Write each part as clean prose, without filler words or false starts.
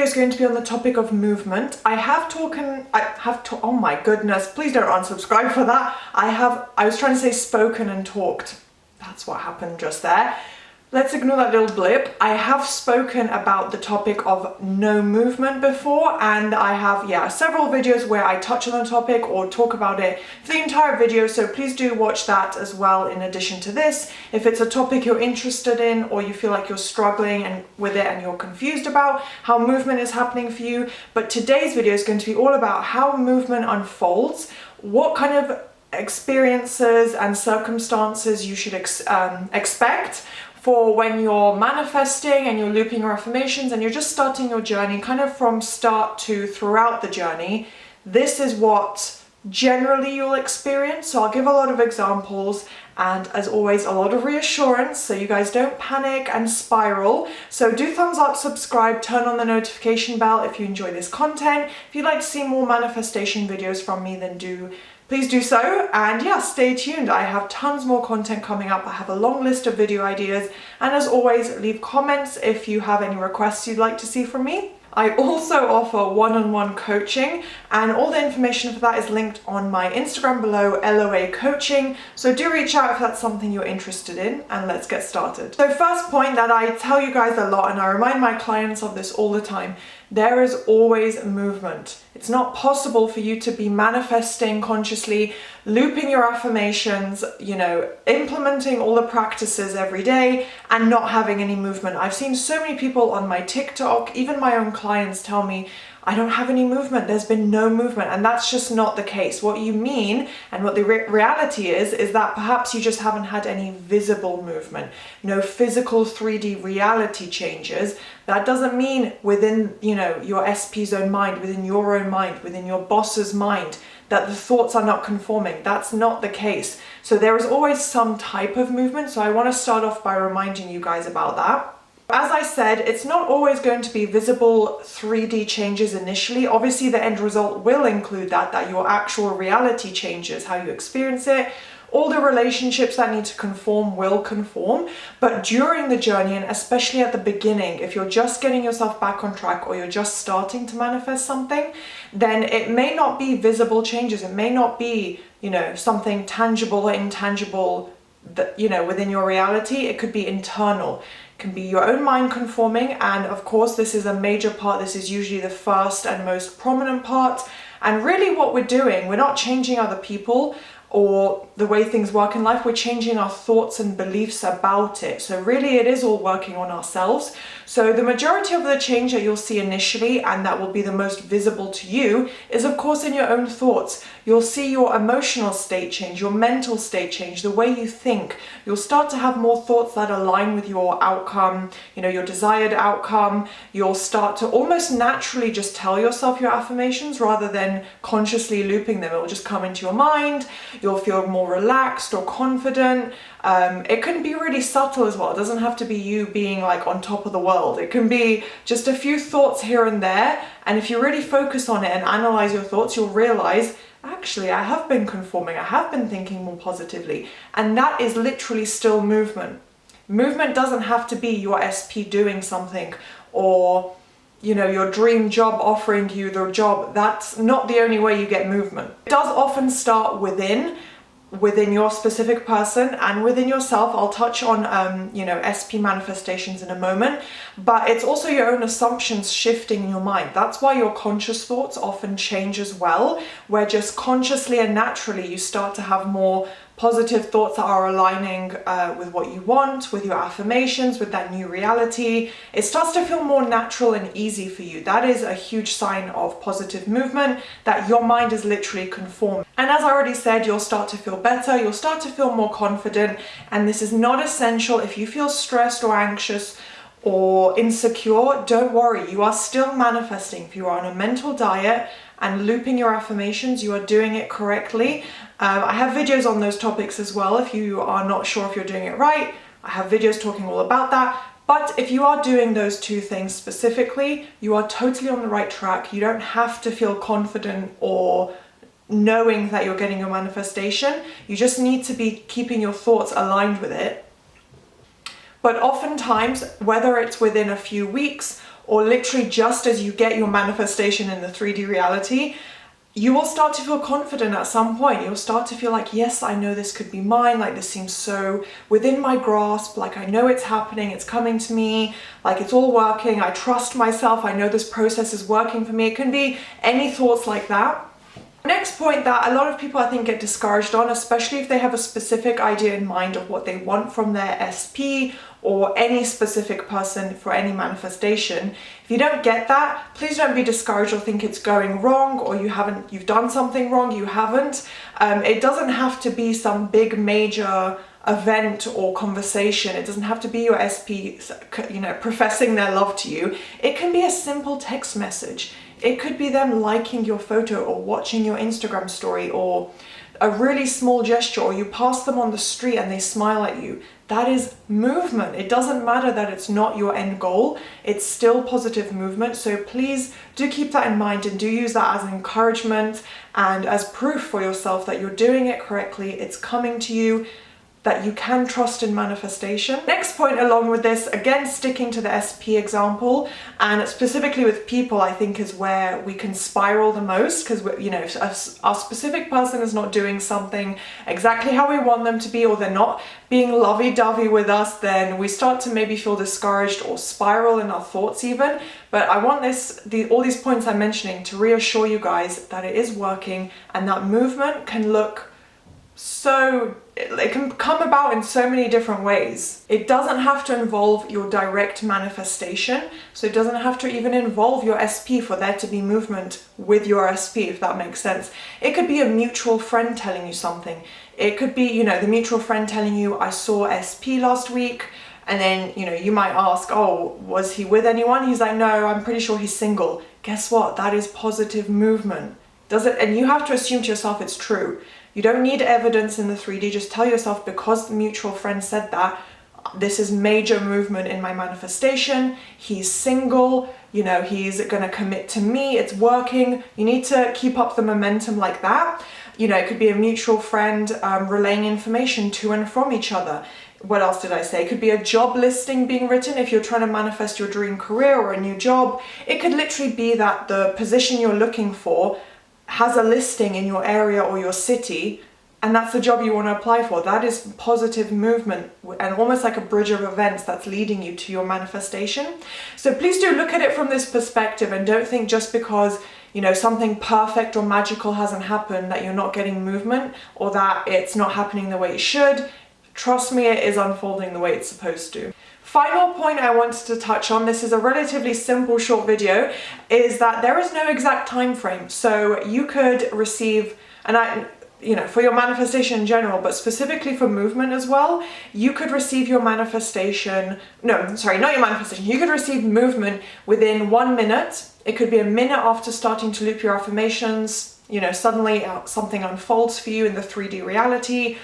video is going to be on the topic of movement. Oh my goodness, please don't unsubscribe for that. I was trying to say spoken and talked. That's what happened just there. Let's ignore that little blip. I have spoken about the topic of no movement before, and I have, several videos where I touch on the topic or talk about it for the entire video, so please do watch that as well in addition to this. If it's a topic you're interested in or you feel like you're struggling with it and you're confused about how movement is happening for you. But today's video is going to be all about how movement unfolds, what kind of experiences and circumstances you should expect for when you're manifesting and you're looping your affirmations and you're just starting your journey kind of from start to throughout the journey. This is what generally you'll experience. So I'll give a lot of examples and, as always, a lot of reassurance so you guys don't panic and spiral. So do thumbs up, subscribe, turn on the notification bell if you enjoy this content. If you'd like to see more manifestation videos from me, then please do so, and yeah, stay tuned. I have tons more content coming up. I have a long list of video ideas, and as always, leave comments if you have any requests you'd like to see from me. I also offer one-on-one coaching, and all the information for that is linked on my Instagram below, LOA Coaching. So do reach out if that's something you're interested in, and let's get started. So first point that I tell you guys a lot, and I remind my clients of this all the time, there is always movement. It's not possible for you to be manifesting consciously, looping your affirmations, implementing all the practices every day and not having any movement. I've seen so many people on my TikTok, even my own clients, tell me, I don't have any movement, there's been no movement, and that's just not the case. What you mean and what the reality is that perhaps you just haven't had any visible movement, no physical 3D reality changes. That doesn't mean within, your SP's own mind, within your own mind, within your boss's mind, that the thoughts are not conforming. That's not the case. So there is always some type of movement. So I want to start off by reminding you guys about that. As I said, it's not always going to be visible 3D changes initially. Obviously, the end result will include that your actual reality changes, how you experience it. All the relationships that need to conform will conform, but during the journey, and especially at the beginning, if you're just getting yourself back on track or you're just starting to manifest something, then it may not be visible changes. It may not be, something tangible or intangible that, within your reality. It could be internal. It can be your own mind conforming, and of course, this is a major part. This is usually the first and most prominent part. And really what we're doing, we're not changing other people or the way things work in life, we're changing our thoughts and beliefs about it. So really it is all working on ourselves. So the majority of the change that you'll see initially, and that will be the most visible to you, is of course in your own thoughts. You'll see your emotional state change, your mental state change, the way you think. You'll start to have more thoughts that align with your outcome, your desired outcome. You'll start to almost naturally just tell yourself your affirmations rather than consciously looping them. It will just come into your mind. You'll feel more relaxed or confident. It can be really subtle as well. It doesn't have to be you being like on top of the world. It can be just a few thoughts here and there. And if you really focus on it and analyze your thoughts, you'll realize, actually, I have been conforming. I have been thinking more positively. And that is literally still movement. Movement doesn't have to be your SP doing something or your dream job offering you the job. That's not the only way you get movement. It does often start within your specific person and within yourself. I'll touch on, SP manifestations in a moment, but it's also your own assumptions shifting in your mind. That's why your conscious thoughts often change as well, where just consciously and naturally you start to have more positive thoughts that are aligning with what you want, with your affirmations, with that new reality. It starts to feel more natural and easy for you. That is a huge sign of positive movement, that your mind is literally conformed. And as I already said, you'll start to feel better, you'll start to feel more confident, and this is not essential. If you feel stressed or anxious or insecure, don't worry, you are still manifesting. If you are on a mental diet and looping your affirmations, you are doing it correctly. I have videos on those topics as well. If you are not sure if you're doing it right, I have videos talking all about that. But if you are doing those two things specifically, you are totally on the right track. You don't have to feel confident or knowing that you're getting your manifestation. You just need to be keeping your thoughts aligned with it. But oftentimes, whether it's within a few weeks or literally just as you get your manifestation in the 3D reality, you will start to feel confident at some point. You'll start to feel like, yes, I know this could be mine. Like, this seems so within my grasp. Like, I know it's happening. It's coming to me. Like, it's all working. I trust myself. I know this process is working for me. It can be any thoughts like that. Next point that a lot of people I think get discouraged on, especially if they have a specific idea in mind of what they want from their SP or any specific person for any manifestation. If you don't get that, please don't be discouraged or think it's going wrong or you've done something wrong. You haven't. It doesn't have to be some big major event or conversation. It doesn't have to be your SP, professing their love to you. It can be a simple text message. It could be them liking your photo or watching your Instagram story, or a really small gesture, or you pass them on the street and they smile at you. That is movement. It doesn't matter that it's not your end goal. It's still positive movement. So please do keep that in mind and do use that as an encouragement and as proof for yourself that you're doing it correctly. It's coming to you, that you can trust in manifestation. Next point along with this, again sticking to the SP example, and specifically with people, I think is where we can spiral the most, because if our specific person is not doing something exactly how we want them to be, or they're not being lovey-dovey with us, then we start to maybe feel discouraged or spiral in our thoughts even. But I want all these points I'm mentioning to reassure you guys that it is working, and that movement can look it can come about in so many different ways. It doesn't have to involve your direct manifestation, so it doesn't have to even involve your SP for there to be movement with your SP, if that makes sense. It could be a mutual friend telling you something. It could be, the mutual friend telling you, I saw SP last week, and then, you might ask, oh, was he with anyone? He's like, no, I'm pretty sure he's single. Guess what? That is positive movement. And you have to assume to yourself it's true. You don't need evidence in the 3D, just tell yourself, because the mutual friend said that, this is major movement in my manifestation, he's single, he's gonna commit to me, it's working. You need to keep up the momentum like that. It could be a mutual friend relaying information to and from each other. What else did I say? It could be a job listing being written if you're trying to manifest your dream career or a new job. It could literally be that the position you're looking for has a listing in your area or your city, and that's the job you want to apply for. That is positive movement and almost like a bridge of events that's leading you to your manifestation. So please do look at it from this perspective, and don't think just because something perfect or magical hasn't happened that you're not getting movement, or that it's not happening the way it should. Trust me, it is unfolding the way it's supposed to. Final point I wanted to touch on, this is a relatively simple short video, is that there is no exact time frame. So you could receive, for your manifestation in general, but specifically for movement as well, you could receive your manifestation, you could receive movement within 1 minute. It could be a minute after starting to loop your affirmations, suddenly something unfolds for you in the 3D reality,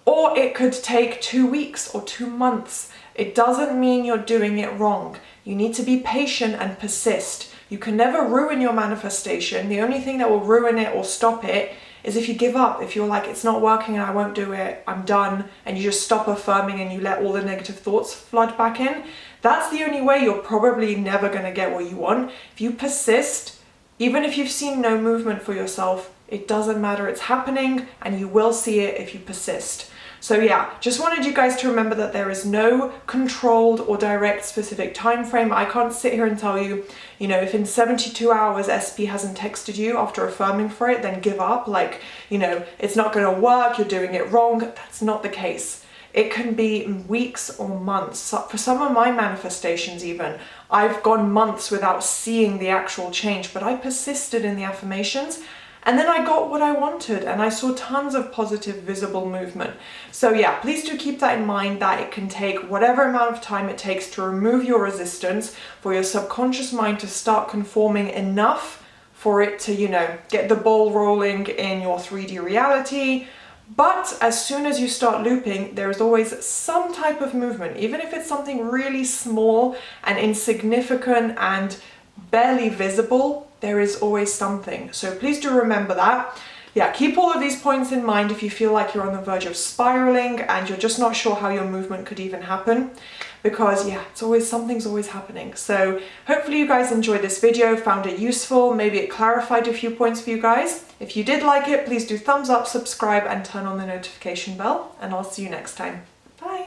or it could take 2 weeks or 2 months. It doesn't mean you're doing it wrong. You need to be patient and persist. You can never ruin your manifestation. The only thing that will ruin it or stop it is if you give up. If you're like, it's not working and I won't do it, I'm done, and you just stop affirming and you let all the negative thoughts flood back in. That's the only way you're probably never going to get what you want. If you persist, even if you've seen no movement for yourself, it doesn't matter. It's happening, and you will see it if you persist. So yeah, just wanted you guys to remember that there is no controlled or direct specific time frame. I can't sit here and tell you, if in 72 hours SP hasn't texted you after affirming for it, then give up. It's not going to work, you're doing it wrong. That's not the case. It can be weeks or months. For some of my manifestations even, I've gone months without seeing the actual change, but I persisted in the affirmations. And then I got what I wanted, and I saw tons of positive visible movement. So yeah, please do keep that in mind, that it can take whatever amount of time it takes to remove your resistance, for your subconscious mind to start conforming enough for it to, get the ball rolling in your 3D reality. But as soon as you start looping, there is always some type of movement, even if it's something really small and insignificant and barely visible. There is always something. So please do remember that. Yeah, keep all of these points in mind if you feel like you're on the verge of spiraling and you're just not sure how your movement could even happen. because yeah, something's always happening. So hopefully you guys enjoyed this video, found it useful, maybe it clarified a few points for you guys. If you did like it, please do thumbs up, subscribe, and turn on the notification bell, and I'll see you next time.